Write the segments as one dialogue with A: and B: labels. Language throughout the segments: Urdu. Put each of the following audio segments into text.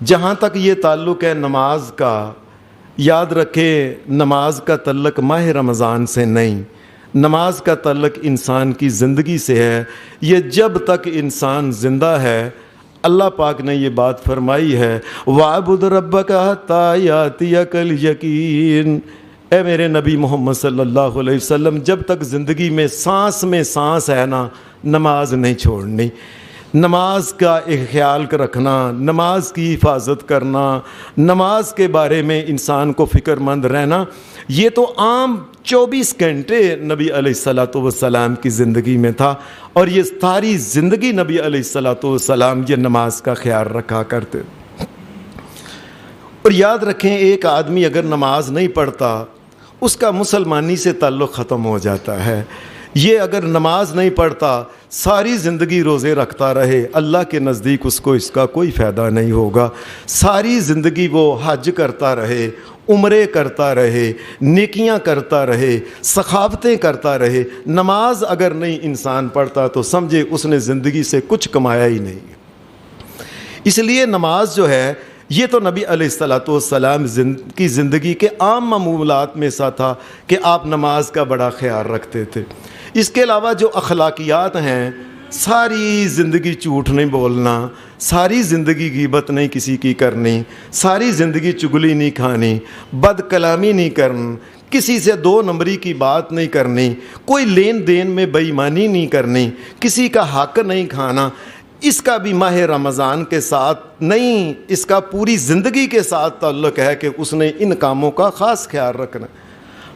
A: جہاں تک یہ تعلق ہے نماز کا، یاد رکھیں نماز کا تعلق ماہ رمضان سے نہیں، نماز کا تعلق انسان کی زندگی سے ہے۔ یہ جب تک انسان زندہ ہے، اللہ پاک نے یہ بات فرمائی ہے وَاعْبُدْ رَبَّكَ حَتَّىٰ يَأْتِيَكَ الْيَقِينُ۔ اے میرے نبی محمد صلی اللہ علیہ وسلم، جب تک زندگی میں سانس ہے نا، نماز نہیں چھوڑنی۔ نماز کا ایک خیال رکھنا، نماز کی حفاظت کرنا، نماز کے بارے میں انسان کو فکر مند رہنا، یہ تو عام 24 گھنٹے نبی علیہ الصلوۃ والسلام کی زندگی میں تھا، اور یہ ساری زندگی نبی علیہ الصلوۃ والسلام یہ نماز کا خیال رکھا کرتے۔ اور یاد رکھیں ایک آدمی اگر نماز نہیں پڑھتا، اس کا مسلمانی سے تعلق ختم ہو جاتا ہے۔ یہ اگر نماز نہیں پڑھتا، ساری زندگی روزے رکھتا رہے، اللہ کے نزدیک اس کو اس کا کوئی فائدہ نہیں ہوگا۔ ساری زندگی وہ حج کرتا رہے، عمرے کرتا رہے، نیکیاں کرتا رہے، سخاوتیں کرتا رہے، نماز اگر نہیں انسان پڑھتا تو سمجھے اس نے زندگی سے کچھ کمایا ہی نہیں۔ اس لیے نماز جو ہے یہ تو نبی علیہ الصلوۃ والسلام کی زندگی کے عام معمولات میں سا تھا کہ آپ نماز کا بڑا خیال رکھتے تھے۔ اس کے علاوہ جو اخلاقیات ہیں، ساری زندگی جھوٹ نہیں بولنا، ساری زندگی غیبت نہیں کسی کی کرنی، ساری زندگی چگلی نہیں کھانی، بد کلامی نہیں کرنا، کسی سے 2 نمبری کی بات نہیں کرنی، کوئی لین دین میں بے ایمانی نہیں کرنی، کسی کا حق نہیں کھانا، اس کا بھی ماہ رمضان کے ساتھ نہیں، اس کا پوری زندگی کے ساتھ تعلق ہے کہ اس نے ان کاموں کا خاص خیال رکھنا۔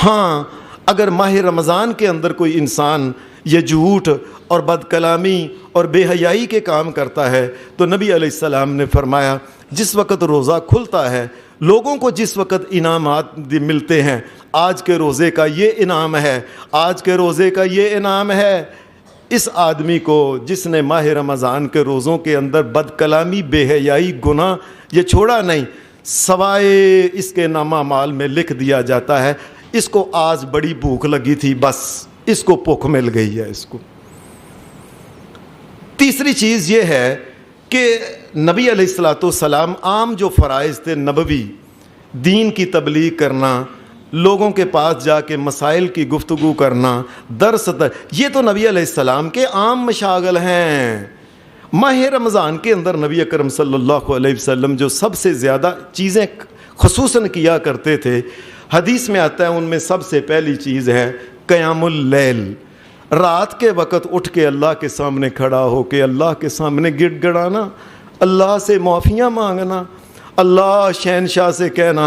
A: ہاں اگر ماہ رمضان کے اندر کوئی انسان یہ جھوٹ اور بد کلامی اور بے حیائی کے کام کرتا ہے تو نبی علیہ السلام نے فرمایا جس وقت روزہ کھلتا ہے، لوگوں کو جس وقت انعامات ملتے ہیں، آج کے روزے کا یہ انعام ہے، آج کے روزے کا یہ انعام ہے، اس آدمی کو جس نے ماہ رمضان کے روزوں کے اندر بد کلامی، بے حیائی، گناہ یہ چھوڑا نہیں، سوائے اس کے نامہ مال میں لکھ دیا جاتا ہے اس کو آج بڑی بھوک لگی تھی، بس اس کو بھوک مل گئی ہے اس کو۔ تیسری چیز یہ ہے کہ نبی علیہ الصلوۃ والسلام عام جو فرائض تھے نبوی، دین کی تبلیغ کرنا، لوگوں کے پاس جا کے مسائل کی گفتگو کرنا، درس، یہ تو نبی علیہ السلام کے عام مشاغل ہیں۔ ماہ رمضان کے اندر نبی اکرم صلی اللہ علیہ وسلم جو سب سے زیادہ چیزیں خصوصاً کیا کرتے تھے، حدیث میں آتا ہے ان میں سب سے پہلی چیز ہے قیام اللیل، رات کے وقت اٹھ کے اللہ کے سامنے کھڑا ہو کے اللہ کے سامنے گڑ گڑانا، اللہ سے معافیاں مانگنا، اللہ شہنشاہ سے کہنا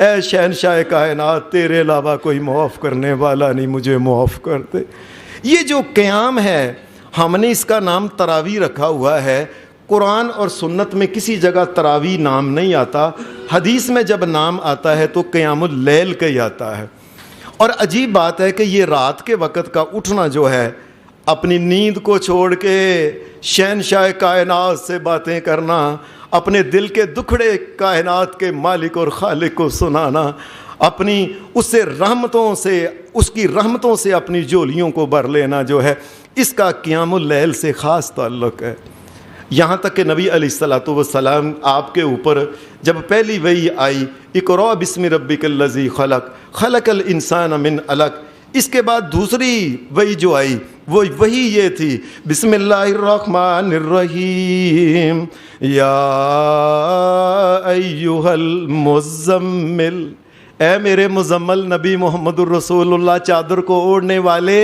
A: اے شہنشاہ کائنات تیرے علاوہ کوئی معاف کرنے والا نہیں، مجھے معاف کر دے۔ یہ جو قیام ہے ہم نے اس کا نام تراویح رکھا ہوا ہے، قرآن اور سنت میں کسی جگہ تراویح نام نہیں آتا، حدیث میں جب نام آتا ہے تو قیام اللیل کا ہی آتا ہے۔ اور عجیب بات ہے کہ یہ رات کے وقت کا اٹھنا جو ہے، اپنی نیند کو چھوڑ کے شہنشاہ کائنات سے باتیں کرنا، اپنے دل کے دکھڑے کائنات کے مالک اور خالق کو سنانا، اپنی اس سے رحمتوں سے، اس کی رحمتوں سے اپنی جھولیوں کو بھر لینا جو ہے، اس کا قیام اللیل سے خاص تعلق ہے۔ یہاں تک کہ نبی علیہ الصلوۃ والسلام آپ کے اوپر جب پہلی وحی آئی اقرأ بسم ربک الذی خلق خلق الانسان من علق، اس کے بعد دوسری وحی جو آئی وہ وحی یہ تھی بسم اللہ الرحمن الرحیم یا ایھا المزمل، اے میرے مزمل نبی محمد الرسول اللہ چادر کو اوڑھنے والے،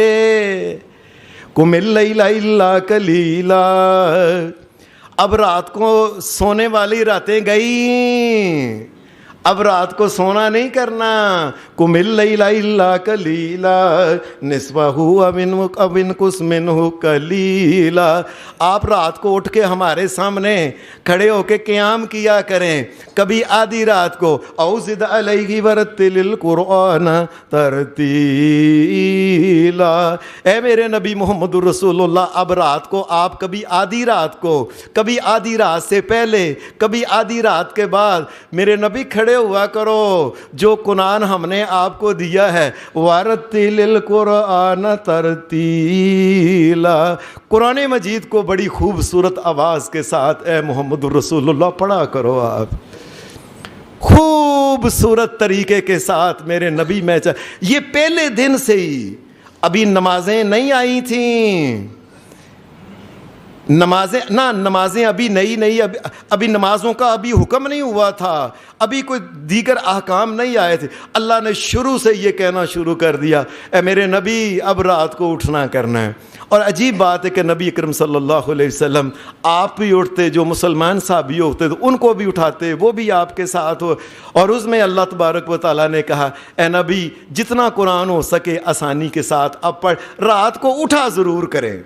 A: قم اللیل الا قلیلا، اب رات کو سونے والی راتیں گئیں، اب رات کو سونا نہیں کرنا، قم اللیل الا قلیلا نصفہ او انقص منہ قلیلا، آپ رات کو اٹھ کے ہمارے سامنے کھڑے ہو کے قیام کیا کریں، کبھی آدھی رات کو او زد علیہ ورتل القرآن ترتیلا، اے میرے نبی محمد الرسول اللہ اب رات کو آپ کبھی آدھی رات کو، کبھی آدھی رات سے پہلے، کبھی آدھی رات کے بعد میرے نبی کھڑے ہوا کرو جو قرآن ہم نے آپ کو دیا ہے. وَرَتِّلِ الْقُرْآنَ تَرْتِیلًا. قرآن مجید کو بڑی خوبصورت آواز کے ساتھ اے محمد رسول اللہ پڑھا کرو. آپ خوبصورت طریقے کے ساتھ میرے نبی میں یہ پہلے دن سے ہی. ابھی نمازیں نہیں آئی تھیں، نمازیں ابھی نئی ابھی نمازوں کا ابھی حکم نہیں ہوا تھا، ابھی کوئی دیگر احکام نہیں آئے تھے. اللہ نے شروع سے یہ کہنا شروع کر دیا اے میرے نبی اب رات کو اٹھنا کرنا ہے. اور عجیب بات ہے کہ نبی اکرم صلی اللہ علیہ وسلم آپ بھی اٹھتے، جو مسلمان صحابی ہوتے تو ان کو بھی اٹھاتے، وہ بھی آپ کے ساتھ ہو. اور اس میں اللہ تبارک و تعالیٰ نے کہا اے نبی جتنا قرآن ہو سکے آسانی کے ساتھ اب پڑھ، رات کو اٹھا ضرور کریں.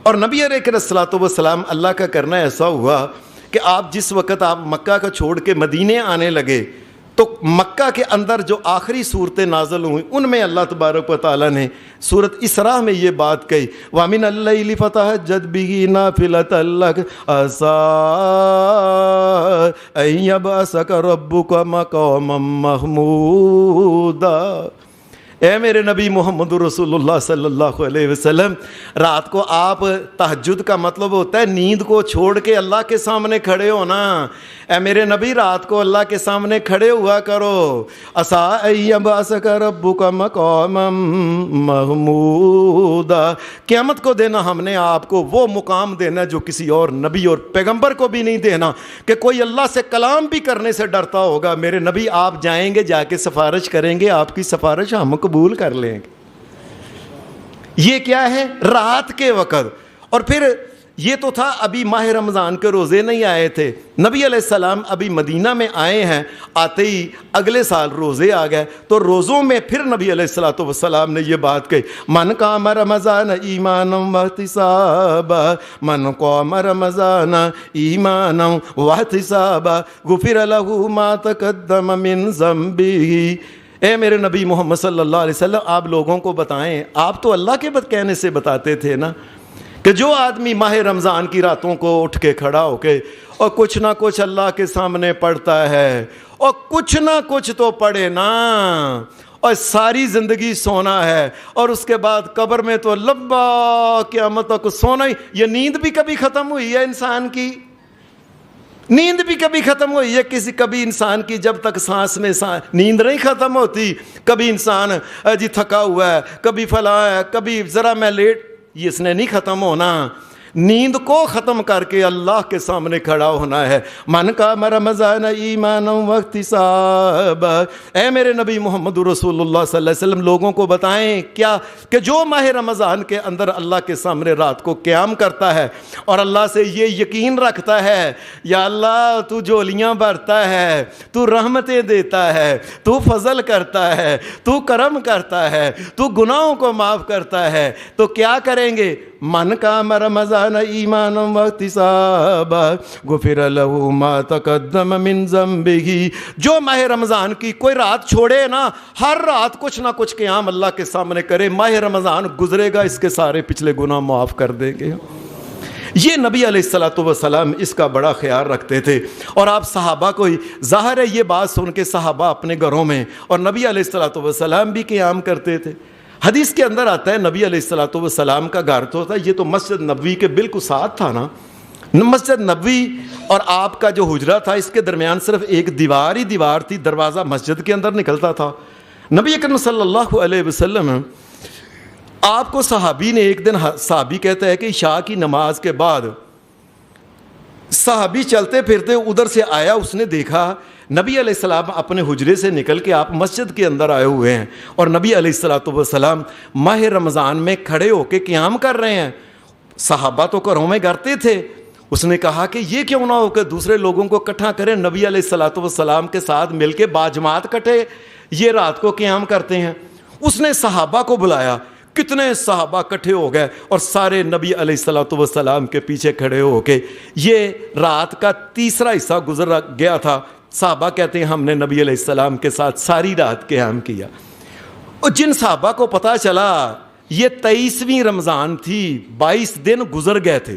A: اور نبی علیہ الصلوۃ والسلام اللہ کا کرنا ایسا ہوا کہ آپ جس وقت آپ مکہ کا چھوڑ کے مدینے آنے لگے تو مکہ کے اندر جو آخری صورتیں نازل ہوئیں ان میں اللہ تبارک و تعالیٰ نے سورۃ اسراء میں یہ بات کہی وَمِنَ اللَّيْلِ فَتَهَجَّدْ بِهِ نَافِلَةً لَكَ عَسَىٰ أَن يَبْعَثَكَ رَبُّكَ مَقَامًا مَحْمُودًا. اے میرے نبی محمد رسول اللہ صلی اللہ علیہ وسلم، رات کو آپ تہجد کا مطلب ہوتا ہے نیند کو چھوڑ کے اللہ کے سامنے کھڑے ہونا. اے میرے نبی رات کو اللہ کے سامنے کھڑے ہوا کرو. عَسَىٰ أَن يَبْعَثَكَ رَبُّكَ مَقَامًا مَحْمُودًا. قیامت کو دینا ہم نے آپ کو وہ مقام دینا جو کسی اور نبی اور پیغمبر کو بھی نہیں دینا، کہ کوئی اللہ سے کلام بھی کرنے سے ڈرتا ہوگا. میرے نبی آپ جائیں گے، جا کے سفارش کریں گے، آپ کی سفارش ہم قبول کر لیں گے. یہ کیا ہے؟ رات کے وقت. اور پھر یہ تو تھا ابھی ماہ رمضان کے روزے نہیں آئے تھے. نبی علیہ السلام ابھی مدینہ میں آئے ہیں، آتے ہی اگلے سال روزے آ گئے. تو روزوں میں پھر نبی علیہ السلام نے یہ بات کہی من قام رمضان ایمانا واحتسابا من قام رمضان ایمانا واحتسابا غفر له ما تقدم من ذنبه. اے میرے نبی محمد صلی اللہ علیہ وسلم آپ لوگوں کو بتائیں، آپ تو اللہ کے کہنے سے بتاتے تھے نا کہ جو آدمی ماہ رمضان کی راتوں کو اٹھ کے کھڑا ہو کے اور کچھ نہ کچھ اللہ کے سامنے پڑھتا ہے، اور کچھ نہ کچھ تو پڑھے نا، اور ساری زندگی سونا ہے اور اس کے بعد قبر میں تو لمبا قیامت تک سونا ہی. یہ نیند بھی کبھی ختم ہوئی ہے انسان کی؟ نیند بھی کبھی ختم ہوئی ہے کبھی انسان کی؟ جب تک سانس میں نیند نہیں ختم ہوتی، کبھی انسان جی تھکا ہوا ہے، کبھی فلاں ہے، کبھی ذرا میں لیٹ، یہ اس نے نہیں ختم ہونا. نیند کو ختم کر کے اللہ کے سامنے کھڑا ہونا ہے. من قام رمضان ایمانا واحتسابا. اے میرے نبی محمد رسول اللہ صلی اللہ علیہ وسلم لوگوں کو بتائیں کیا کہ جو ماہ رمضان کے اندر اللہ کے سامنے رات کو قیام کرتا ہے اور اللہ سے یہ یقین رکھتا ہے یا اللہ تو جولیاں بھرتا ہے، تو رحمتیں دیتا ہے، تو فضل کرتا ہے، تو کرم کرتا ہے، تو گناہوں کو معاف کرتا ہے، تو کیا کریں گے؟ من قام رمضان ایمانا واحتسابا غفر له ما تقدم من ذنبه. جو ماہ رمضان کی کوئی رات چھوڑے نا، ہر رات کچھ نہ کچھ قیام اللہ کے سامنے کرے، ماہ رمضان گزرے گا اس کے سارے پچھلے گناہ معاف کر دیں گے. یہ نبی علیہ السلام اس کا بڑا خیال رکھتے تھے. اور آپ صحابہ کو ہی ظاہر ہے یہ بات سن کے صحابہ اپنے گھروں میں اور نبی علیہ السلام بھی قیام کرتے تھے. حدیث کے اندر آتا ہے نبی علیہ السلام کا گھر تو تھا، یہ تو مسجد نبوی کے بالکل ساتھ تھا نا. مسجد نبوی اور آپ کا جو حجرہ تھا اس کے درمیان صرف ایک دیوار ہی دیوار تھی، دروازہ مسجد کے اندر نکلتا تھا. نبی اکرم صلی اللہ علیہ وسلم آپ کو صحابی نے ایک دن، صحابی کہتا ہے کہ عشاء کی نماز کے بعد صحابی چلتے پھرتے ادھر سے آیا، اس نے دیکھا نبی علیہ السلام اپنے حجرے سے نکل کے آپ مسجد کے اندر آئے ہوئے ہیں اور نبی علیہ السلام ماہ رمضان میں کھڑے ہو کے قیام کر رہے ہیں. صحابہ تو گھروں میں کرتے تھے. اس نے کہا کہ یہ کیوں نہ ہو کہ دوسرے لوگوں کو اکٹھا کریں، نبی علیہ السلام کے ساتھ مل کے باجماعت کٹے یہ رات کو قیام کرتے ہیں. اس نے صحابہ کو بلایا، کتنے صحابہ کٹھے ہو گئے اور سارے نبی علیہ السلام کے پیچھے کھڑے ہو کے یہ رات کا تیسرا حصہ گزر گیا تھا. صحابہ کہتے ہیں ہم نے نبی علیہ السلام کے ساتھ ساری رات قیام کیا. اور جن صحابہ کو پتہ چلا یہ 23ویں رمضان تھی، 22 دن گزر گئے تھے.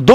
A: 2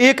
A: 1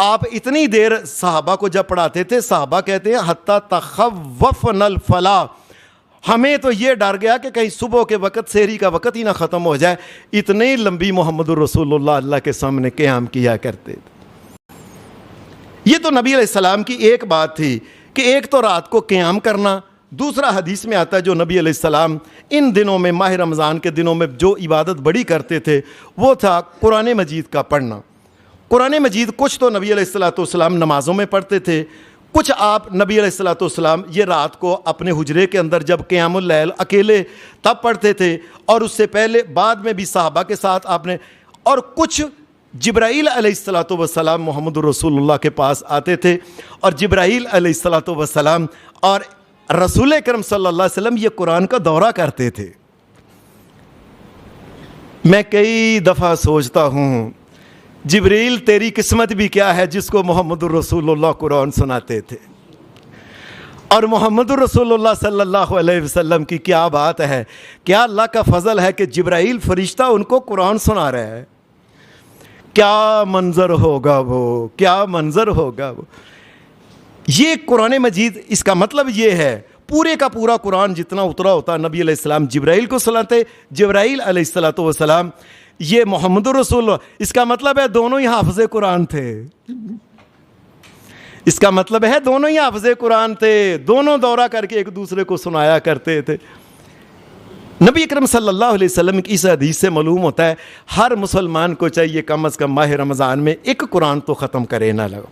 A: آپ اتنی دیر صحابہ کو جب پڑھاتے تھے، صحابہ کہتے ہیں حتی تخوفنا الفلاح، ہمیں تو یہ ڈر گیا کہ کہیں صبح کے وقت سحری کا وقت ہی نہ ختم ہو جائے، اتنی لمبی محمد الرسول اللہ کے سامنے قیام کیا کرتے تھے۔ یہ تو نبی علیہ السلام کی ایک بات تھی کہ ایک تو رات کو قیام کرنا، دوسرا حدیث میں آتا ہے جو نبی علیہ السلام ان دنوں میں، ماہ رمضان کے دنوں میں جو عبادت بڑی کرتے تھے وہ تھا قرآن مجید کا پڑھنا۔ قرآن مجید کچھ تو نبی علیہ السلام نمازوں میں پڑھتے تھے، کچھ آپ نبی علیہ السلام یہ رات کو اپنے حجرے کے اندر جب قیام اللیل اکیلے تب پڑھتے تھے، اور اس سے پہلے بعد میں بھی صحابہ کے ساتھ آپ نے، اور کچھ جبرائیل علیہ السلام محمد الرسول اللہ کے پاس آتے تھے، اور جبرائیل علیہ السلام اور رسول اکرم صلی اللہ علیہ وسلم یہ قرآن کا دورہ کرتے تھے۔ میں کئی دفعہ سوچتا ہوں جبرائیل تیری قسمت بھی کیا ہے جس کو محمد الرسول اللہ قرآن سناتے تھے، اور محمد الرسول اللہ صلی اللہ علیہ وسلم کی کیا بات ہے، کیا اللہ کا فضل ہے کہ جبرائیل فرشتہ ان کو قرآن سنا رہا ہے۔ کیا منظر ہوگا وہ، کیا منظر ہوگا وہ۔ یہ قرآن مجید، اس کا مطلب یہ ہے پورے کا پورا قرآن جتنا اترا ہوتا نبی علیہ السلام جبرائیل کو سناتے، جبرائیل علیہ السلام یہ محمد الرسول اللہ، اس کا مطلب ہے دونوں ہی حافظ قرآن تھے، اس کا مطلب ہے دونوں ہی حافظ قرآن تھے، دونوں دورہ کر کے ایک دوسرے کو سنایا کرتے تھے۔ نبی اکرم صلی اللہ علیہ وسلم کی اس حدیث سے معلوم ہوتا ہے ہر مسلمان کو چاہیے کم از کم ماہ رمضان میں ایک قرآن تو ختم کرے نہ لگو،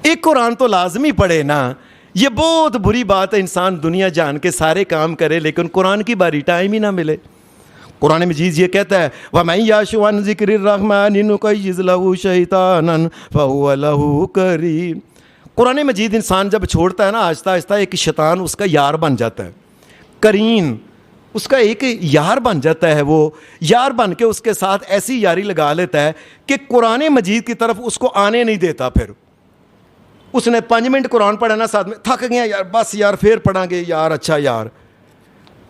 A: ایک قرآن تو لازمی پڑھے نا۔ یہ بہت بری بات ہے انسان دنیا جان کے سارے کام کرے لیکن قرآن کی باری ٹائم ہی نہ ملے۔ قرآن مجید یہ کہتا ہے وَمَن يَعْشُ عَن ذِكْرِ الرَّحْمَنِ نُقَيِّضْ لَهُ شَيْطَانًا فَهُوَ لَهُ قَرِينٌ۔ قرآن مجید انسان جب چھوڑتا ہے نا آہستہ آہستہ ایک شیطان اس کا یار بن جاتا ہے، قرین اس کا ایک یار بن جاتا ہے، وہ یار بن کے اس کے ساتھ ایسی یاری لگا لیتا ہے کہ قرآن مجید کی طرف اس کو آنے نہیں دیتا۔ پھر اس نے 5 منٹ قرآن پڑھا نا، ساتھ میں تھک گیا یار، بس یار پھر پڑھیں گے یار، اچھا یار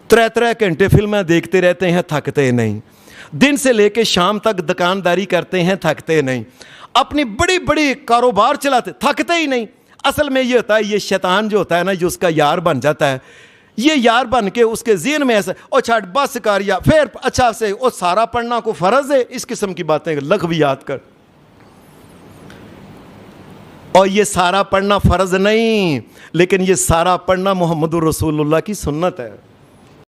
A: 3 گھنٹے فلمیں دیکھتے رہتے ہیں، تھکتے نہیں، دن سے لے کے شام تک دکانداری کرتے ہیں، تھکتے نہیں، اپنی بڑی بڑی کاروبار چلاتے، تھکتے ہی نہیں۔ اصل میں یہ ہوتا ہے یہ شیطان جو ہوتا ہے نا جو اس کا یار بن جاتا ہے، یہ یار بن کے اس کے ذہن میں ایسا او چھاٹ بس کر یا پھر اچھا سے او سارا پڑھنا کو فرض ہے، اس قسم کی باتیں لغویات کر۔ اور یہ سارا پڑھنا فرض نہیں، لیکن یہ سارا پڑھنا محمد الرسول اللہ کی سنت ہے۔